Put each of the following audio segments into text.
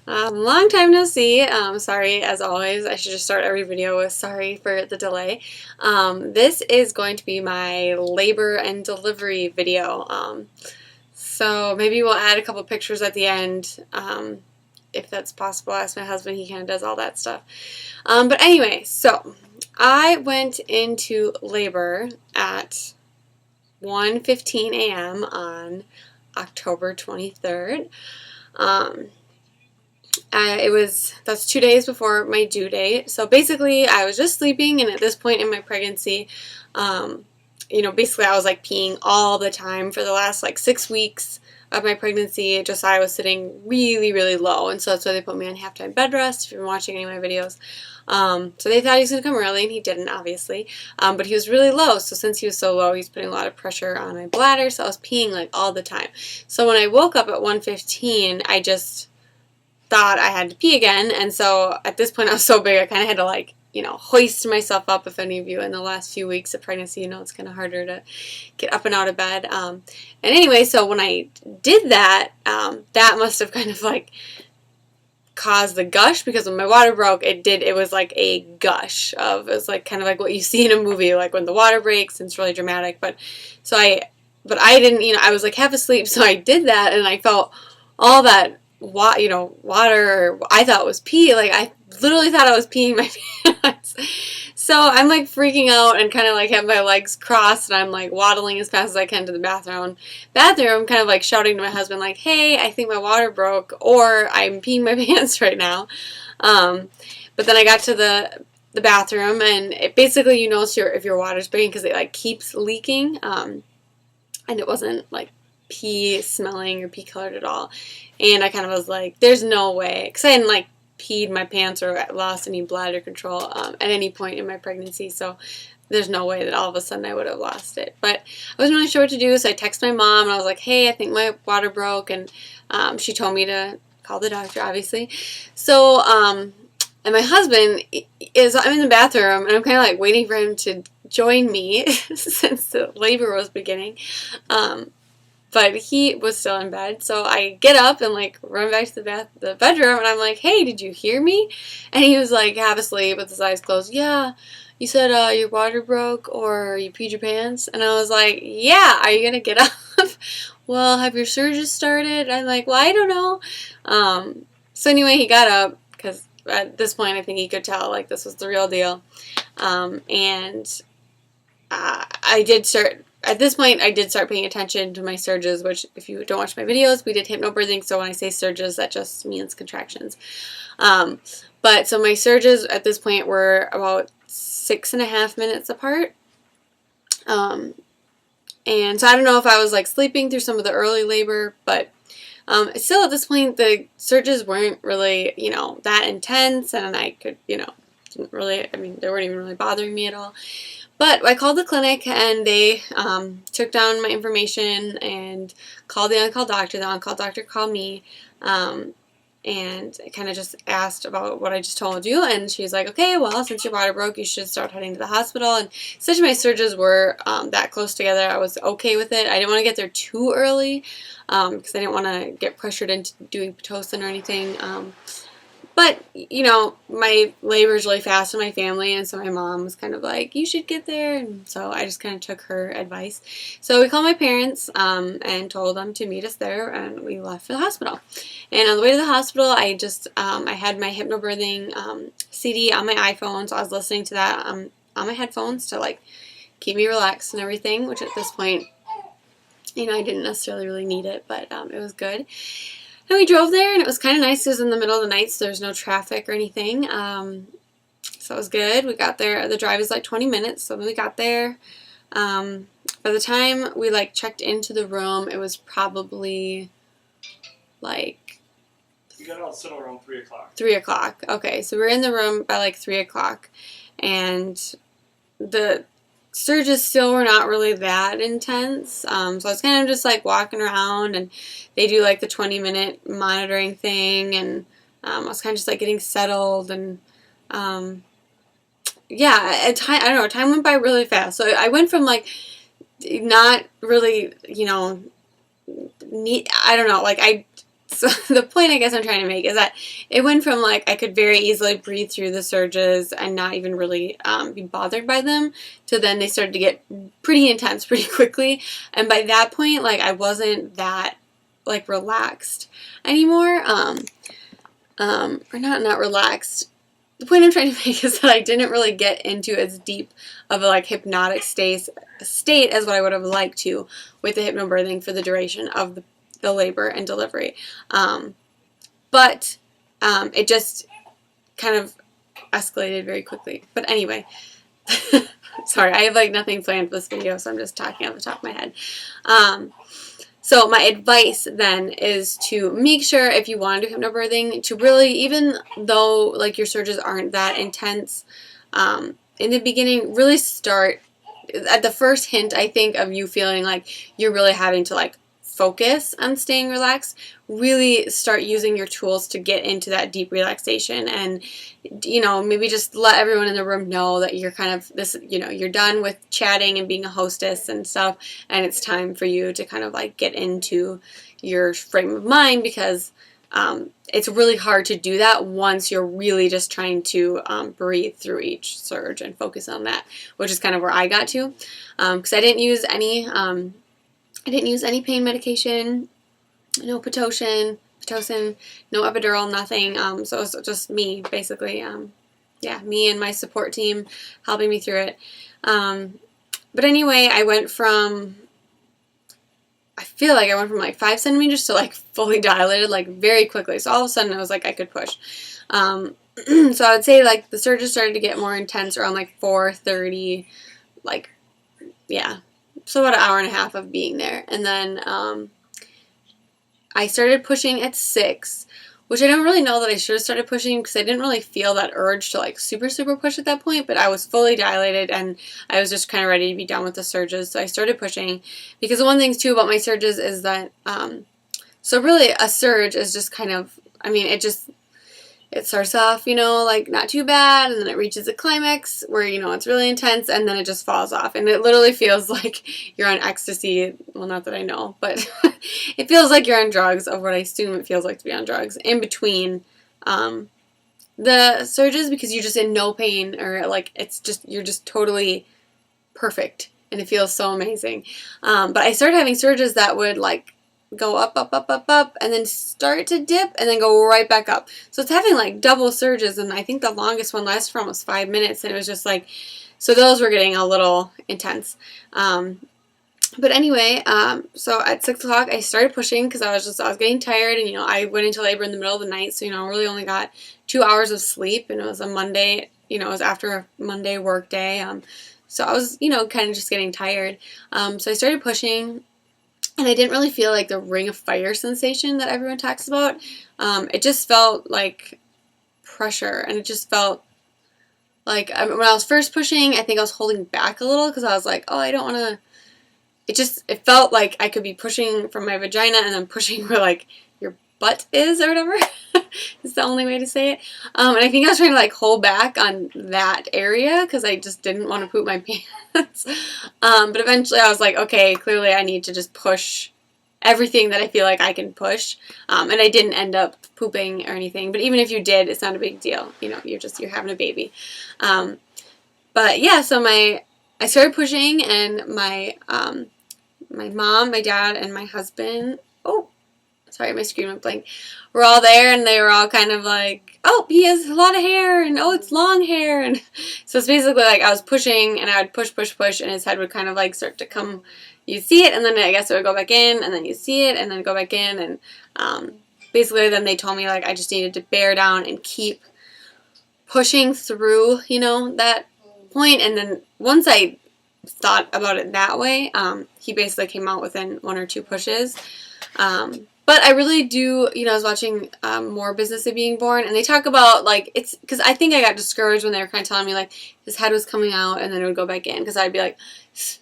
Long time no see. Sorry, as always. I should just start every video with sorry for the delay. This is going to be my labor and delivery video. So maybe we'll add a couple pictures at the end, if that's possible. I asked my husband, he kind of does all that stuff. But anyway, so I went into labor at 1:15 a.m. on October 23rd. That's 2 days before my due date. So basically I was just sleeping, and at this point in my pregnancy, basically I was like peeing all the time for the last like 6 weeks of my pregnancy. Just I was sitting really, really low, and so that's why they put me on halftime bed rest, if you've been watching any of my videos. So they thought he was going to come early, and he didn't, obviously. But he was really low, so since he was so low, he's putting a lot of pressure on my bladder, so I was peeing like all the time. So when I woke up at 1:15, I just thought I had to pee again, and so at this point I was so big I kind of had to hoist myself up. If any of you in the last few weeks of pregnancy, it's kind of harder to get up and out of bed. And anyway, so when I did that, that must have kind of like caused the gush, because when my water broke, it was like a gush it was like kind of like what you see in a movie, like when the water breaks, and it's really dramatic. But I didn't, I was like half asleep, so I did that, and I felt all that water, I thought it was pee. Like, I literally thought I was peeing my pants. So I'm like freaking out and kind of like have my legs crossed, and I'm like waddling as fast as I can to the bathroom, kind of like shouting to my husband like, hey, I think my water broke, or I'm peeing my pants right now. But then I got to the bathroom, and it basically, if your water's breaking, because it like keeps leaking, and it wasn't like pee smelling or pee colored at all. And I kind of was like, there's no way, because I hadn't like peed my pants or lost any bladder control at any point in my pregnancy, so there's no way that all of a sudden I would have lost it. But I wasn't really sure what to do, so I texted my mom, and I was like, hey, I think my water broke, and she told me to call the doctor, obviously. So and my husband I'm in the bathroom, and I'm kind of like waiting for him to join me since the labor was beginning. But he was still in bed, so I get up and like run back to the bedroom, and I'm like, hey, did you hear me? And he was like half asleep with his eyes closed. Yeah, you said your water broke or you peed your pants? And I was like, yeah, are you gonna get up? Well, have your surges started? I'm like, well, I don't know. So anyway, he got up, because at this point I think he could tell like this was the real deal. And I did start. At this point, I did start paying attention to my surges, which, if you don't watch my videos, we did hypnobirthing, so when I say surges, that just means contractions. But so my surges at this point were about 6.5 minutes apart. And so I don't know if I was like sleeping through some of the early labor, but still at this point, the surges weren't really, that intense, and I could, didn't really, they weren't even really bothering me at all. But I called the clinic, and they took down my information and called the on-call doctor. The on-call doctor called me, and I kind of just asked about what I just told you. And she's like, okay, well, since your water broke, you should start heading to the hospital. And since my surges were that close together, I was okay with it. I didn't want to get there too early, because I didn't want to get pressured into doing Pitocin or anything. But, my labor is really fast in my family, and so my mom was kind of like, you should get there, and so I just kind of took her advice. So we called my parents and told them to meet us there, and we left for the hospital. And on the way to the hospital, I had my hypnobirthing CD on my iPhone, so I was listening to that on my headphones to, like, keep me relaxed and everything, which at this point, I didn't necessarily really need it, but it was good. And we drove there, and it was kind of nice. It was in the middle of the night, so there's no traffic or anything. So it was good. We got there. The drive is like 20 minutes, so we got there. By the time we like checked into the room, it was probably like... We got out somewhere around 3 o'clock. 3 o'clock. Okay, so we were in the room by like 3 o'clock, and the surges still were not really that intense, so I was kind of just like walking around, and they do like the 20-minute monitoring thing, and I was kind of just like getting settled, and yeah, I don't know, time went by really fast. So I went from like not really, I don't know, like I so the point I guess I'm trying to make is that it went from like I could very easily breathe through the surges and not even really be bothered by them, to then they started to get pretty intense pretty quickly. And by that point, like I wasn't that like relaxed anymore, or not relaxed. The point I'm trying to make is that I didn't really get into as deep of a like hypnotic state as what I would have liked to with the hypnobirthing for the duration of the labor and delivery. But it just kind of escalated very quickly. But anyway, sorry, I have like nothing planned for this video, so I'm just talking off the top of my head. So my advice then is to make sure, if you want to do hypnobirthing, to really, even though like your surges aren't that intense in the beginning, really start at the first hint, I think, of you feeling like you're really having to like focus on staying relaxed. Really start using your tools to get into that deep relaxation, and maybe just let everyone in the room know that you're kind of you're done with chatting and being a hostess and stuff, and it's time for you to kind of like get into your frame of mind, because it's really hard to do that once you're really just trying to breathe through each surge and focus on that, which is kind of where I got to, because I didn't use any pain medication, no Pitocin, no epidural, nothing. So it was just me, basically. Me and my support team helping me through it. But anyway, I feel like I went from like 5 centimeters to like fully dilated, like very quickly. So all of a sudden I was like I could push. So I would say like the surges started to get more intense around like 4:30, like, yeah. So about an hour and a half of being there. And then I started pushing at 6, which I don't really know that I should have started pushing, because I didn't really feel that urge to like super push at that point, but I was fully dilated and I was just kind of ready to be done with the surges. So I started pushing, because the one thing too about my surges is that, so really a surge is just kind of, it starts off, like not too bad, and then it reaches a climax where, it's really intense, and then it just falls off. And it literally feels like you're on ecstasy. Well, not that I know, but it feels like you're on drugs, of what I assume it feels like to be on drugs, in between the surges, because you're just in no pain, or like you're just totally perfect, and it feels so amazing. But I started having surges that would like go up, and then start to dip, and then go right back up. So it's having like double surges, and I think the longest one lasted for almost 5 minutes, and it was just like, so those were getting a little intense. But anyway, so at 6 o'clock I started pushing, because I was getting tired, and I went into labor in the middle of the night, so I really only got 2 hours of sleep, and it was a Monday, it was after a Monday work day, so I was kind of just getting tired. So I started pushing, and I didn't really feel like the ring of fire sensation that everyone talks about. It just felt like pressure, and it just felt like, when I was first pushing, I think I was holding back a little, because I was like, oh, I don't want to. It felt like I could be pushing from my vagina and then pushing where like your butt is, or whatever. It's the only way to say it. And I think I was trying to like hold back on that area, because I just didn't want to poop my pants. But eventually I was like, okay, clearly I need to just push everything that I feel like I can push. And I didn't end up pooping or anything. But even if you did, it's not a big deal. You're having a baby. But yeah, so I started pushing, and my mom, my dad, and my husband, sorry, my screen went blank, were all there, and they were all kind of like, oh, he has a lot of hair, and oh, it's long hair. And so it's basically like I was pushing, and I would push, and his head would kind of like start to come, you see it, and then I guess it would go back in, and then you see it, and then go back in, and basically then they told me like I just needed to bear down and keep pushing through, that point. And then once I thought about it that way, he basically came out within 1 or 2 pushes. But I really do, I was watching more Business of Being Born, and they talk about, like, it's, because I think I got discouraged when they were kind of telling me, like, his head was coming out, and then it would go back in, because I'd be like, push,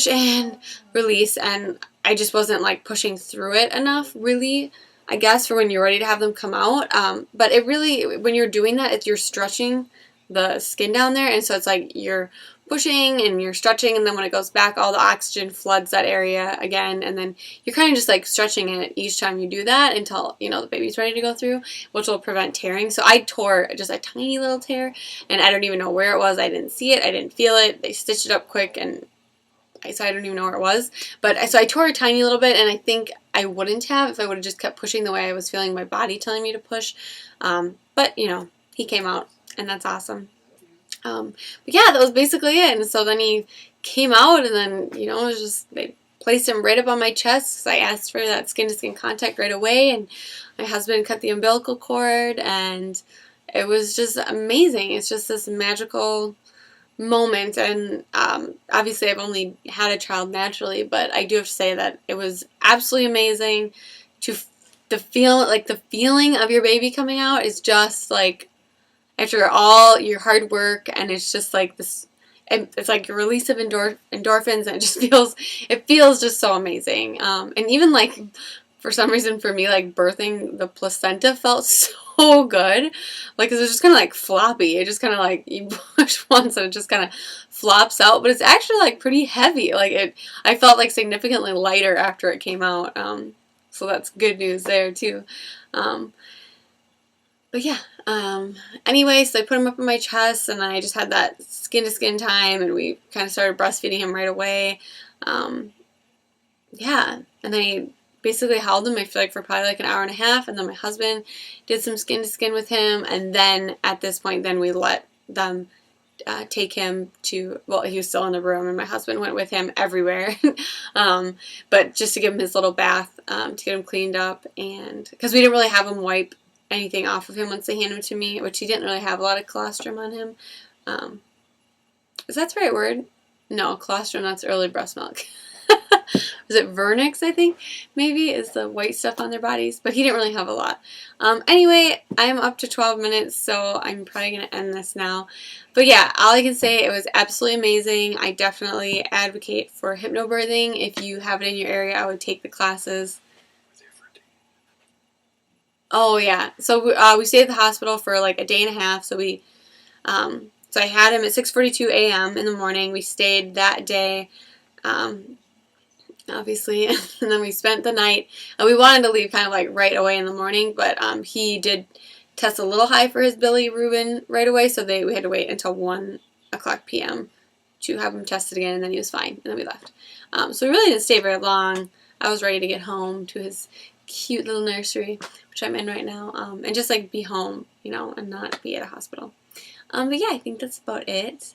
and release, and I just wasn't, like, pushing through it enough, really, I guess, for when you're ready to have them come out. But it really, when you're doing that, you're stretching the skin down there, and so it's like you're pushing and you're stretching, and then when it goes back, all the oxygen floods that area again, and then you're kind of just like stretching it each time you do that until, you know, the baby's ready to go through, which will prevent tearing. So I tore just a tiny little tear, and I don't even know where it was. I didn't see it. I didn't feel it. They stitched it up quick, and so I don't even know where it was. But so I tore a tiny little bit, and I think I wouldn't have if I would have just kept pushing the way I was feeling my body telling me to push. But, you know, he came out, and that's awesome. But yeah, that was basically it. And so then he came out, and then, you know, it was just, they placed him right up on my chest because I asked for that skin-to-skin contact right away, and my husband cut the umbilical cord, and it was just amazing. It's just this magical moment, and obviously I've only had a child naturally, but I do have to say that it was absolutely amazing. The feeling of your baby coming out is just like, after all your hard work, and it's just like this, it's like a release of endorphins, and it feels just so amazing. And even like, for some reason for me, like birthing the placenta felt so good. Like, it was just kind of like floppy. It just kind of like, you push once and it just kind of flops out, but it's actually like pretty heavy. Like, I felt like significantly lighter after it came out. So that's good news there too. But yeah, anyway, so I put him up on my chest, and I just had that skin-to-skin time, and we kind of started breastfeeding him right away. Yeah, and I basically held him, I feel like, for probably like an hour and a half, and then my husband did some skin-to-skin with him, and then at this point, then we let them take him to, well, he was still in the room, and my husband went with him everywhere, but just to give him his little bath, to get him cleaned up, and because we didn't really have him wipe anything off of him once they handed him to me, which he didn't really have a lot of colostrum on him. Is that the right word? No, colostrum, that's early breast milk. Was it vernix, I think, maybe, is the white stuff on their bodies, but he didn't really have a lot. Anyway, I'm up to 12 minutes, so I'm probably going to end this now. But yeah, all I can say, it was absolutely amazing. I definitely advocate for hypnobirthing. If you have it in your area, I would take the classes. Oh yeah, so we stayed at the hospital for like a day and a half. So so I had him at 6:42 a.m. in the morning. We stayed that day, obviously, and then we spent the night. And we wanted to leave kind of like right away in the morning, but he did test a little high for his bilirubin right away, so we had to wait until 1:00 p.m. to have him tested again, and then he was fine, and then we left. So we really didn't stay very long. I was ready to get home to his cute little nursery, which I'm in right now, and just like be home, you know, and not be at a hospital. But yeah, I think that's about it.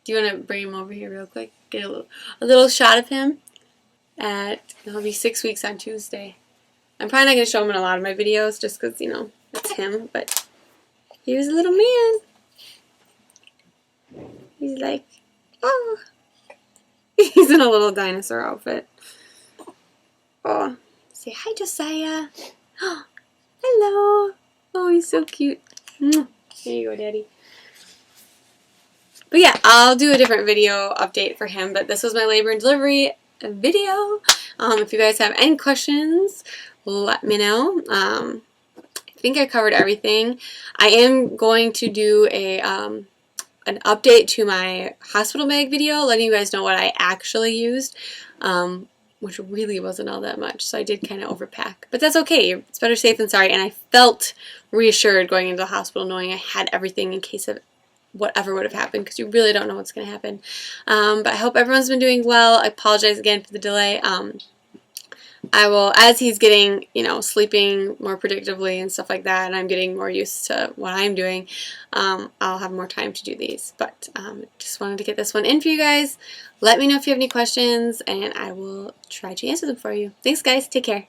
Do you want to bring him over here real quick? Get a little shot of him. He'll be 6 weeks on Tuesday. I'm probably not going to show him in a lot of my videos just because, you know, it's him, but here's a little man. He's like, oh. He's in a little dinosaur outfit. Oh. Say hi, Josiah. Oh, hello. Oh, he's so cute. There you go, Daddy. But yeah, I'll do a different video update for him, but this was my labor and delivery video. If you guys have any questions, let me know. I think I covered everything. I am going to do an update to my hospital bag video, letting you guys know what I actually used. Which really wasn't all that much, so I did kind of overpack. But that's okay. It's better safe than sorry, and I felt reassured going into the hospital knowing I had everything in case of whatever would have happened, because you really don't know what's going to happen. But I hope everyone's been doing well. I apologize again for the delay. I will, as he's getting, you know, sleeping more predictably and stuff like that, and I'm getting more used to what I'm doing, I'll have more time to do these. But just wanted to get this one in for you guys. Let me know if you have any questions, and I will try to answer them for you. Thanks, guys. Take care.